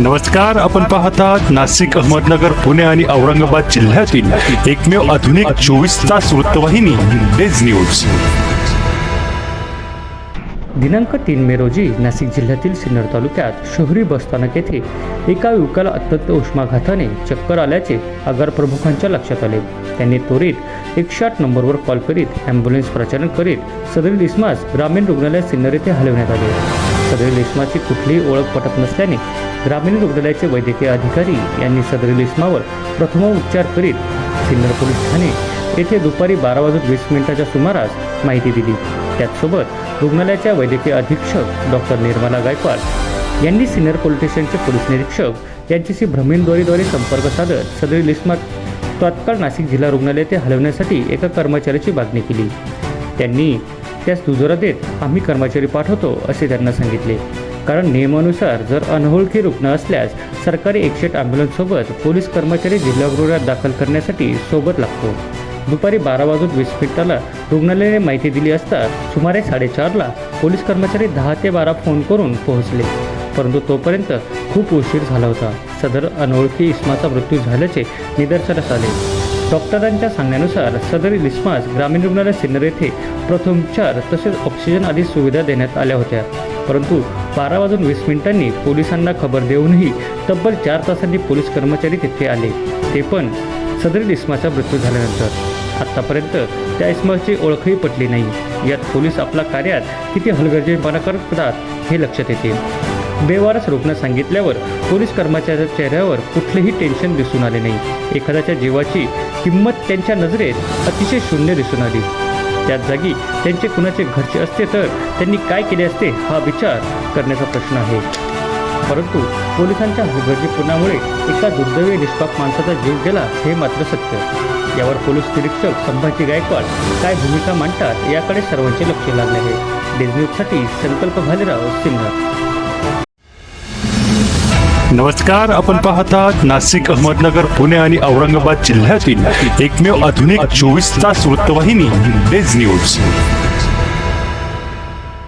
नमस्कार, आपण पाहतात नाशिक, अहमदनगर, पुणे आणि औरंगाबाद जिल्ह्यातील एकमेव आधुनिक 24 तास वृत्तवाहिनी डेज न्यूज। दिनांक 3 मे रोजी नाशिक जिल्ह्यातील सिन्नर तालुक्यात शहरी बसस्थानक येथे एका युवकाला अत्यंत उष्माघाताने चक्कर आल्याचे आगार प्रमुखांच्या लक्षात आले। त्यांनी त्वरित 108 नंबरवर कॉल करीत ॲम्ब्युलन्स प्रचालन करीत सदरील इसमास ग्रामीण रुग्णालय सिन्नर येथे हलवण्यात आले। सदरील इसमाची कुठलीही ओळख पटत नसल्याने ग्रामीण रुग्णालयाचे वैद्यकीय अधिकारी यांनी सदरील इसमावर प्रथमोपचार करीत सिन्नर पोलीस ठाणे येथे दुपारी 12:20 सुमारास माहिती दिली। त्याचसोबत रुग्णालयाच्या वैद्यकीय अधीक्षक डॉक्टर निर्मला गायकवाड यांनी सिन्नर पोलीस स्टेशनचे पोलीस निरीक्षक यांच्याशी भ्रमणध्वनीद्वारे संपर्क साधत सदरील इसमात तात्काळ नाशिक जिल्हा रुग्णालय येथे हलवण्यासाठी एका कर्मचाऱ्याची मागणी केली। त्यांनी त्यास दुजोरा देत आम्ही कर्मचारी पाठवतो असे त्यांना सांगितले, कारण नियमानुसार जर अनोळखी रुग्ण असल्यास सरकारी 108 ॲम्ब्युलन्ससोबत पोलीस कर्मचारी जिल्हा रुग्णालयात दाखल करण्यासाठी सोबत लागतो। दुपारी 12:20 रुग्णालयाने माहिती दिली असता सुमारे 4:30ला पोलीस कर्मचारी 10 ते 12 फोन करून पोहोचले, परंतु तोपर्यंत खूप उशीर झाला होता। सदर अनोळखी इसमाचा मृत्यू झाल्याचे निदर्शनास आले। डॉक्टरांच्या सांगण्यानुसार सदरील इसमास ग्रामीण रुग्णालय सिन्नर येथे प्रथमोपचार तसेच ऑक्सिजन आदी सुविधा देण्यात आल्या होत्या, परंतु 12:20 पोलिसांना खबर देऊनही तब्बल 4 तासांनी पोलीस कर्मचारी तिथे आले, ते पण सदरील इसमाचा मृत्यू झाल्यानंतर। आत्तापर्यंत त्या इसमाची ओळखही पटली नाही। यात पोलीस आपल्या कार्यात किती हलगर्जीपणा करतात हे लक्षात येते। बेवारस रुग्ण सांगितल्यावर पोलीस कर्मचाऱ्याच्या चेहऱ्यावर कुठलेही टेन्शन दिसून आले नाही। एखाद्याच्या जीवाची किंमत त्यांच्या नजरेत अतिशय शून्य दिसून आली। त्याच जागी त्यांचे कुणाचे घरचे असते तर त्यांनी काय केले असते हा विचार करण्याचा प्रश्न आहे, परंतु पोलिसांच्या हलगर्जीपणामुळे एका दुर्दैवी निष्पाप माणसाचा जीव गेला हे मात्र सत्य। यावर पोलीस निरीक्षक संभाजी गायकवाड काय भूमिका मांडतात याकडे सर्वांचे लक्ष लागले आहे। डेज न्यूजसाठी संकल्प भालेराव, सिन्नर। नमस्कार, आपण पाहतात नाशिक, अहमदनगर, पुणे आणि औरंगाबाद जिल्ह्यातील एकमेव आधुनिक 24 तास वृत्तवाहिनी डेज न्यूज।